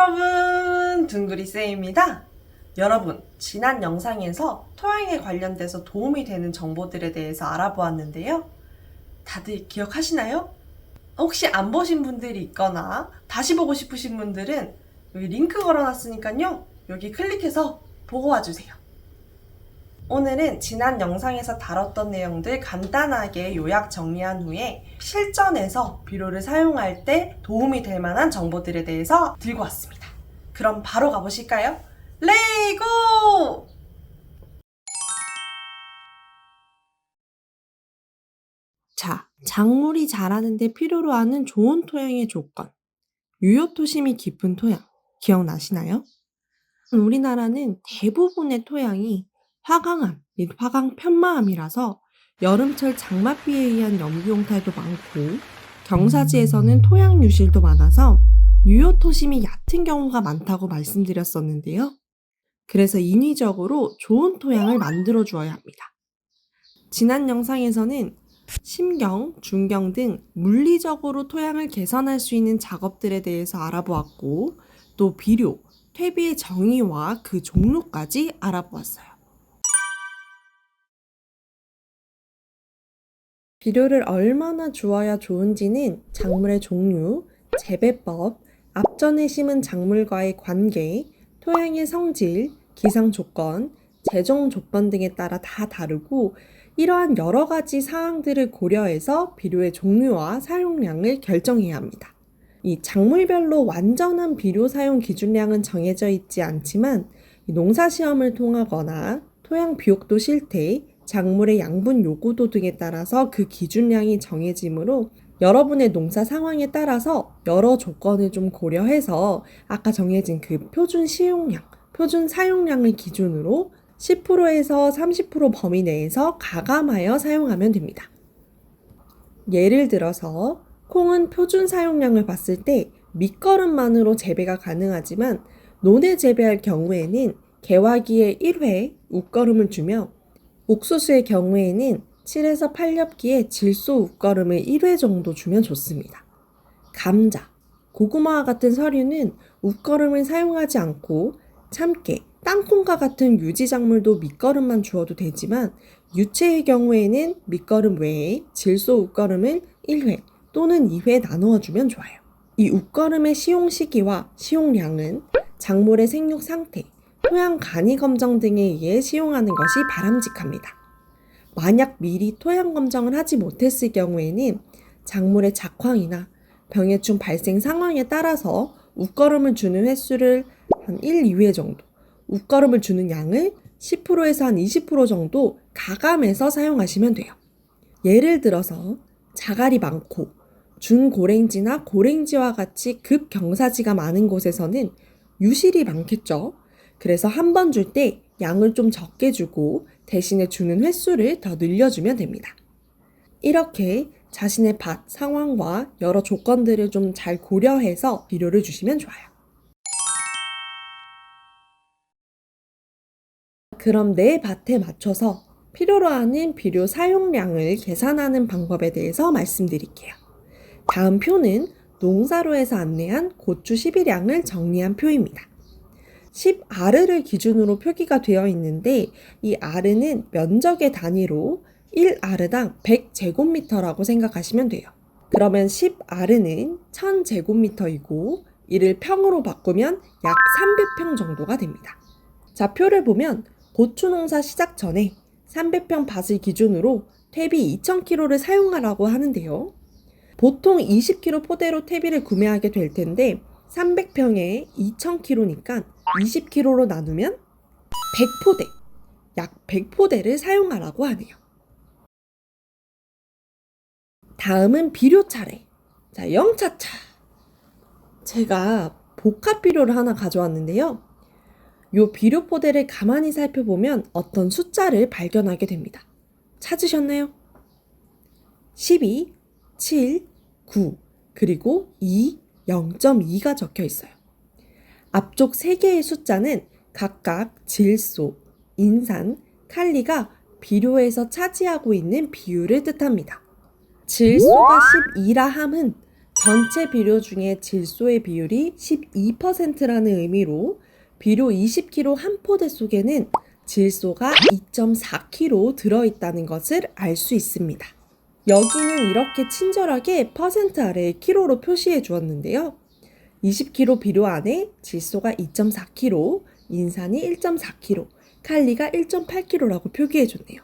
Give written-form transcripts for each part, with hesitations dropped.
여러분, 둥그리쌤입니다. 여러분, 지난 영상에서 토양에 관련돼서 도움이 되는 정보들에 대해서 알아보았는데요. 다들 기억하시나요? 혹시 안 보신 분들이 있거나 다시 보고 싶으신 분들은 여기 링크 걸어놨으니까요. 여기 클릭해서 보고 와주세요. 오늘은 지난 영상에서 다뤘던 내용들 간단하게 요약 정리한 후에 실전에서 비료를 사용할 때 도움이 될 만한 정보들에 대해서 들고 왔습니다. 그럼 바로 가보실까요? 레이고! 자, 작물이 자라는데 필요로 하는 좋은 토양의 조건. 유효토심이 깊은 토양. 기억나시나요? 우리나라는 대부분의 토양이 화강암 및 화강편마암이라서 여름철 장맛비에 의한 염기용탈도 많고 경사지에서는 토양 유실도 많아서 유효토심이 얕은 경우가 많다고 말씀드렸었는데요. 그래서 인위적으로 좋은 토양을 만들어 주어야 합니다. 지난 영상에서는 심경, 중경 등 물리적으로 토양을 개선할 수 있는 작업들에 대해서 알아보았고 또 비료, 퇴비의 정의와 그 종류까지 알아보았어요. 비료를 얼마나 주어야 좋은지는 작물의 종류, 재배법, 앞전에 심은 작물과의 관계, 토양의 성질, 기상 조건, 재정 조건 등에 따라 다 다르고 이러한 여러 가지 사항들을 고려해서 비료의 종류와 사용량을 결정해야 합니다. 이 작물별로 완전한 비료 사용 기준량은 정해져 있지 않지만 농사시험을 통하거나 토양 비옥도 실태, 작물의 양분 요구도 등에 따라서 그 기준량이 정해지므로 여러분의 농사 상황에 따라서 여러 조건을 좀 고려해서 아까 정해진 그 표준 시용량, 표준 사용량을 기준으로 10%에서 30% 범위 내에서 가감하여 사용하면 됩니다. 예를 들어서 콩은 표준 사용량을 봤을 때 밑거름만으로 재배가 가능하지만 논에 재배할 경우에는 개화기에 1회 웃거름을 주며 옥수수의 경우에는 7에서 8엽기에 질소 웃거름을 1회 정도 주면 좋습니다. 감자, 고구마와 같은 서류는 웃거름을 사용하지 않고 참깨, 땅콩과 같은 유지작물도 밑거름만 주어도 되지만 유채의 경우에는 밑거름 외에 질소 웃거름을 1회 또는 2회 나누어 주면 좋아요. 이 웃거름의 시용 시기와 시용량은 작물의 생육 상태, 토양 간이 검정 등에 의해 시용하는 것이 바람직합니다. 만약 미리 토양 검정을 하지 못했을 경우에는 작물의 작황이나 병해충 발생 상황에 따라서 웃거름을 주는 횟수를 한 1, 2회 정도, 웃거름을 주는 양을 10%에서 한 20% 정도 가감해서 사용하시면 돼요. 예를 들어서 자갈이 많고 준고랭지나 고랭지와 같이 급경사지가 많은 곳에서는 유실이 많겠죠. 그래서 한 번 줄 때 양을 좀 적게 주고 대신에 주는 횟수를 더 늘려주면 됩니다. 이렇게 자신의 밭 상황과 여러 조건들을 좀 잘 고려해서 비료를 주시면 좋아요. 그럼 내 밭에 맞춰서 필요로 하는 비료 사용량을 계산하는 방법에 대해서 말씀드릴게요. 다음 표는 농사로에서 안내한 고추 12량을 정리한 표입니다. 10아르를 기준으로 표기가 되어 있는데 이 아르는 면적의 단위로 1아르당 100제곱미터라고 생각하시면 돼요. 그러면 10아르는 1000제곱미터이고 이를 평으로 바꾸면 약 300평 정도가 됩니다. 자, 표를 보면 고추 농사 시작 전에 300평 밭을 기준으로 퇴비 2000kg를 사용하라고 하는데요. 보통 20kg 포대로 퇴비를 구매하게 될 텐데 300평에 2000kg니까 20kg로 나누면 100포대, 약 100포대를 사용하라고 하네요. 다음은 비료 차례. 자, 0차차. 제가 복합 비료를 하나 가져왔는데요. 요 비료 포대를 가만히 살펴보면 어떤 숫자를 발견하게 됩니다. 찾으셨나요? 12, 7, 9, 그리고 2, 0.2가 적혀 있어요. 앞쪽 3개의 숫자는 각각 질소, 인산, 칼리가 비료에서 차지하고 있는 비율을 뜻합니다. 질소가 12라 함은 전체 비료 중에 질소의 비율이 12%라는 의미로 비료 20kg 한 포대 속에는 질소가 2.4kg 들어있다는 것을 알 수 있습니다. 여기는 이렇게 친절하게 퍼센트 아래에 키로로 표시해 주었는데요. 20kg 비료 안에 질소가 2.4kg, 인산이 1.4kg, 칼리가 1.8kg라고 표기해 줬네요.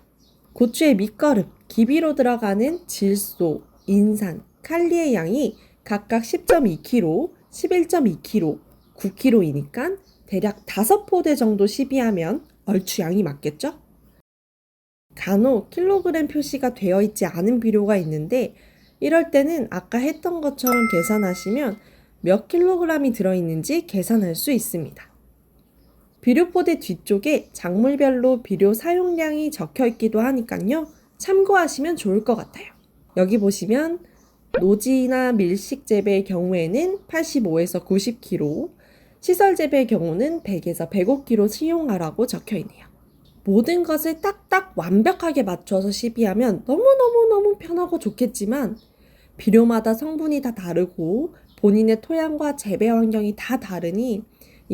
고추의 밑거름, 기비로 들어가는 질소, 인산, 칼리의 양이 각각 10.2kg, 11.2kg, 9kg이니까 대략 5포대 정도 시비하면 얼추 양이 맞겠죠? 간혹 킬로그램 표시가 되어 있지 않은 비료가 있는데 이럴 때는 아까 했던 것처럼 계산하시면 몇 킬로그램이 들어있는지 계산할 수 있습니다. 비료포대 뒤쪽에 작물별로 비료 사용량이 적혀 있기도 하니까요. 참고하시면 좋을 것 같아요. 여기 보시면 노지나 밀식 재배의 경우에는 85에서 90kg, 시설 재배의 경우는 100에서 105kg 사용하라고 적혀 있네요. 모든 것을 딱딱 완벽하게 맞춰서 시비하면 너무너무 편하고 좋겠지만 비료마다 성분이 다 다르고 본인의 토양과 재배 환경이 다 다르니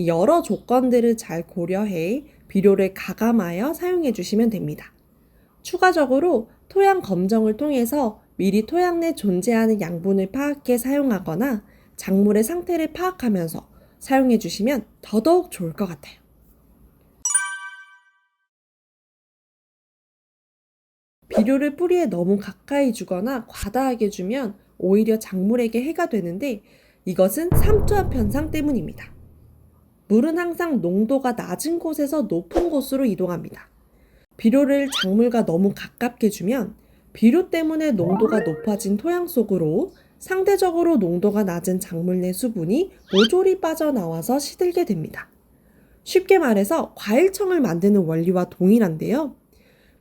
여러 조건들을 잘 고려해 비료를 가감하여 사용해 주시면 됩니다. 추가적으로 토양 검정을 통해서 미리 토양 내 존재하는 양분을 파악해 사용하거나 작물의 상태를 파악하면서 사용해 주시면 더더욱 좋을 것 같아요. 비료를 뿌리에 너무 가까이 주거나 과다하게 주면 오히려 작물에게 해가 되는데 이것은 삼투압 현상 때문입니다. 물은 항상 농도가 낮은 곳에서 높은 곳으로 이동합니다. 비료를 작물과 너무 가깝게 주면 비료 때문에 농도가 높아진 토양 속으로 상대적으로 농도가 낮은 작물 내 수분이 모조리 빠져나와서 시들게 됩니다. 쉽게 말해서 과일청을 만드는 원리와 동일한데요.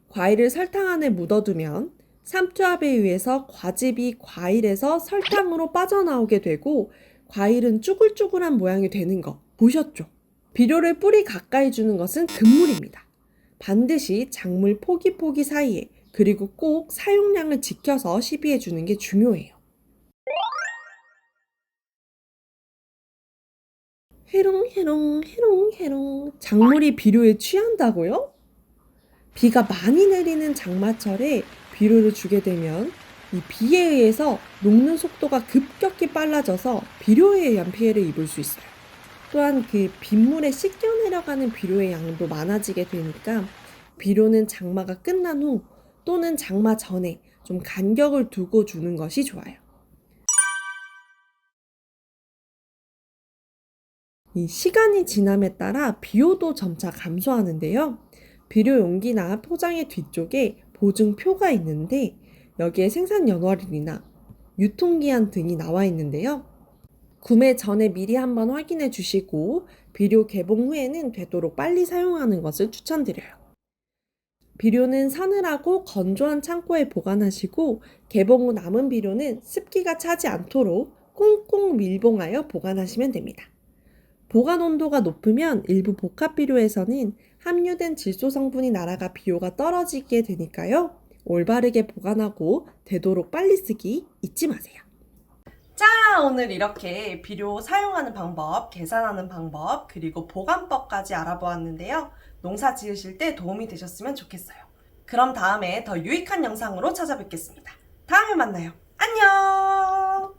과일을 설탕 안에 묻어두면 삼투압에 의해서 과즙이 과일에서 설탕으로 빠져나오게 되고 과일은 쭈글쭈글한 모양이 되는 거 보셨죠? 비료를 뿌리 가까이 주는 것은 금물입니다. 반드시 작물 포기 사이에 그리고 꼭 사용량을 지켜서 시비해 주는 게 중요해요. 해롱 작물이 비료에 취한다고요? 비가 많이 내리는 장마철에 비료를 주게 되면 이 비에 의해서 녹는 속도가 급격히 빨라져서 비료에 의한 피해를 입을 수 있어요. 또한 그 빗물에 씻겨 내려가는 비료의 양도 많아지게 되니까 비료는 장마가 끝난 후 또는 장마 전에 좀 간격을 두고 주는 것이 좋아요. 이 시간이 지남에 따라 비료도 점차 감소하는데요. 비료 용기나 포장의 뒤쪽에 보증표가 있는데 여기에 생산 연월일이나 유통기한 등이 나와 있는데요. 구매 전에 미리 한번 확인해 주시고 비료 개봉 후에는 되도록 빨리 사용하는 것을 추천드려요. 비료는 서늘하고 건조한 창고에 보관하시고 개봉 후 남은 비료는 습기가 차지 않도록 꽁꽁 밀봉하여 보관하시면 됩니다. 보관 온도가 높으면 일부 복합 비료에서는 함유된 질소 성분이 날아가 비료가 떨어지게 되니까요. 올바르게 보관하고 되도록 빨리 쓰기 잊지 마세요. 자, 오늘 이렇게 비료 사용하는 방법, 계산하는 방법, 그리고 보관법까지 알아보았는데요. 농사 지으실 때 도움이 되셨으면 좋겠어요. 그럼 다음에 더 유익한 영상으로 찾아뵙겠습니다. 다음에 만나요. 안녕!